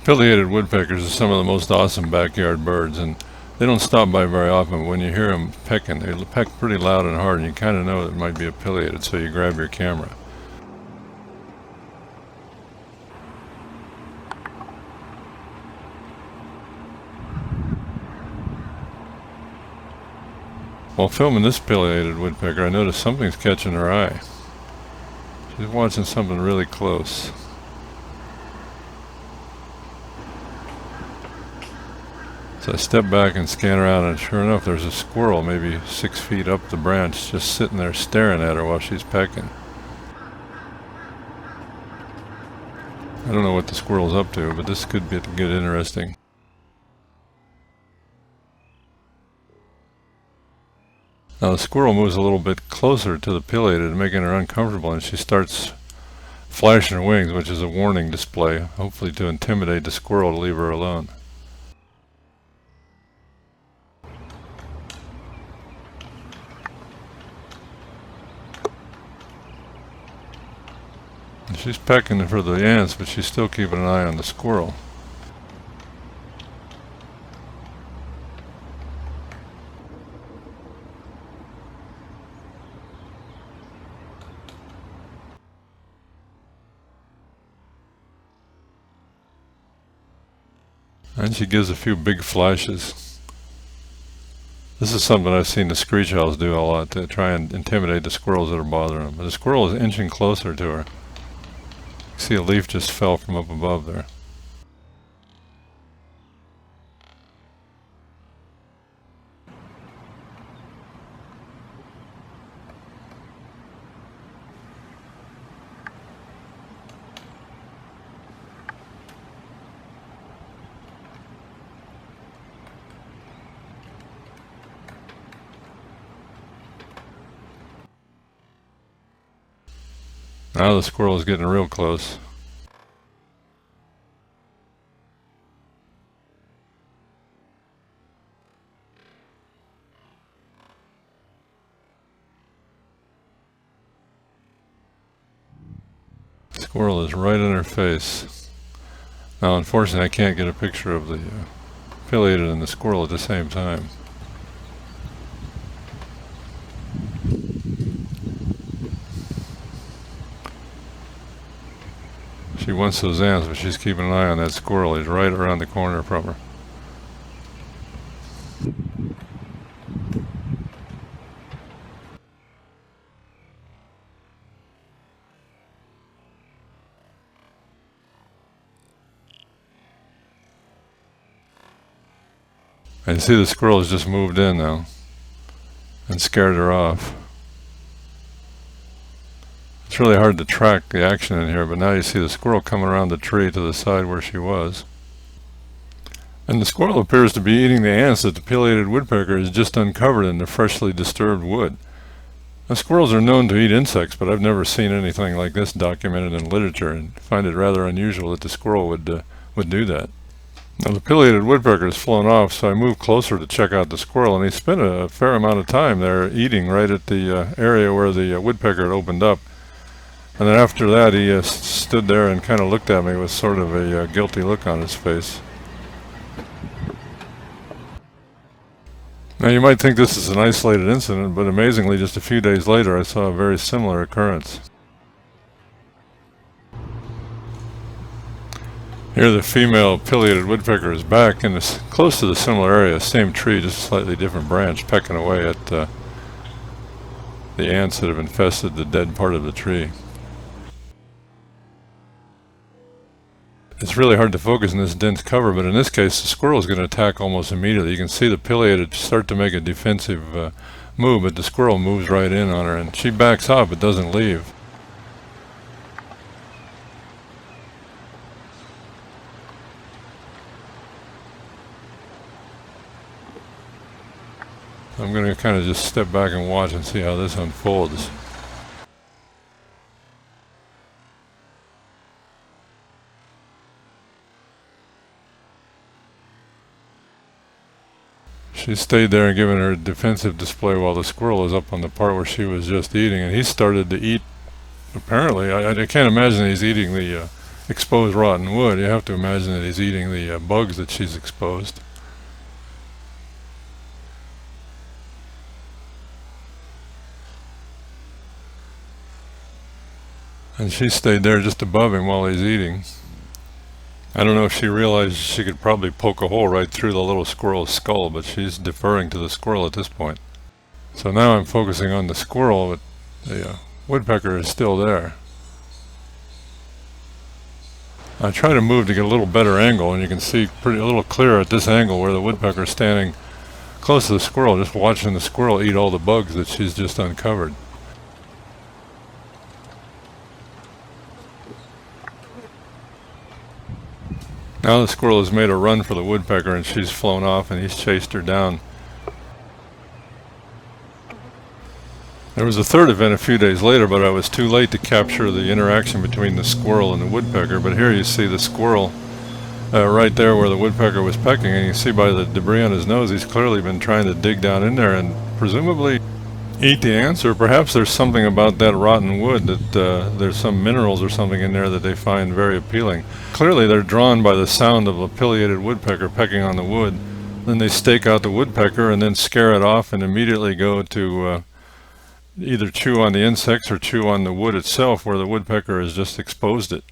Pileated woodpeckers are some of the most awesome backyard birds, and they don't stop by very often. But when you hear them pecking, they peck pretty loud and hard, and you kind of know it might be a pileated, so you grab your camera. While filming this pileated woodpecker, I noticed something's catching her eye. She's watching something really close. So I step back and scan around, and sure enough, there's a squirrel maybe 6 feet up the branch just sitting there staring at her while she's pecking. I don't know what the squirrel's up to, but this could get interesting. Now the squirrel moves a little bit closer to the pileated, making her uncomfortable, and she starts flashing her wings, which is a warning display, hopefully to intimidate the squirrel to leave her alone. She's pecking for the ants, but she's still keeping an eye on the squirrel. And she gives a few big flashes. This is something I've seen the screech owls do a lot to try and intimidate the squirrels that are bothering them. But the squirrel is inching closer to her. See, a leaf just fell from up above there. Now the squirrel is getting real close. The squirrel is right in her face. Now unfortunately I can't get a picture of the pileated and the squirrel at the same time. She wants those ants, but she's keeping an eye on that squirrel. He's right around the corner from her. And you see the squirrel has just moved in now and scared her off. It's really hard to track the action in here, but now you see the squirrel coming around the tree to the side where she was. And the squirrel appears to be eating the ants that the pileated woodpecker has just uncovered in the freshly disturbed wood. Now, squirrels are known to eat insects, but I've never seen anything like this documented in literature, and find it rather unusual that the squirrel would do that. Now the pileated woodpecker has flown off, so I moved closer to check out the squirrel, and he spent a fair amount of time there eating right at the area where the woodpecker had opened up. And then after that, he stood there and kind of looked at me with sort of a guilty look on his face. Now you might think this is an isolated incident, but amazingly just a few days later I saw a very similar occurrence. Here the female pileated woodpecker is back in this, close to the similar area, same tree, just a slightly different branch, pecking away at the ants that have infested the dead part of the tree. It's really hard to focus in this dense cover, but in this case the squirrel is going to attack almost immediately. You can see the pileated start to make a defensive move, but the squirrel moves right in on her, and she backs off but doesn't leave. I'm going to kind of just step back and watch and see how this unfolds. She stayed there and given her defensive display while the squirrel is up on the part where she was just eating, and he started to eat. Apparently, I can't imagine he's eating the exposed rotten wood, you have to imagine that he's eating the bugs that she's exposed. And she stayed there just above him while he's eating. I don't know if she realized she could probably poke a hole right through the little squirrel's skull, but she's deferring to the squirrel at this point. So now I'm focusing on the squirrel, but the woodpecker is still there. I try to move to get a little better angle, and you can see a little clearer at this angle where the woodpecker is standing close to the squirrel, just watching the squirrel eat all the bugs that she's just uncovered. Now the squirrel has made a run for the woodpecker, and she's flown off, and he's chased her down. There was a third event a few days later, but I was too late to capture the interaction between the squirrel and the woodpecker. But here you see the squirrel right there where the woodpecker was pecking, and you see by the debris on his nose, he's clearly been trying to dig down in there and presumably eat the ants, or perhaps there's something about that rotten wood that there's some minerals or something in there that they find very appealing. Clearly they're drawn by the sound of a pileated woodpecker pecking on the wood. Then they stake out the woodpecker and then scare it off and immediately go to either chew on the insects or chew on the wood itself where the woodpecker has just exposed it.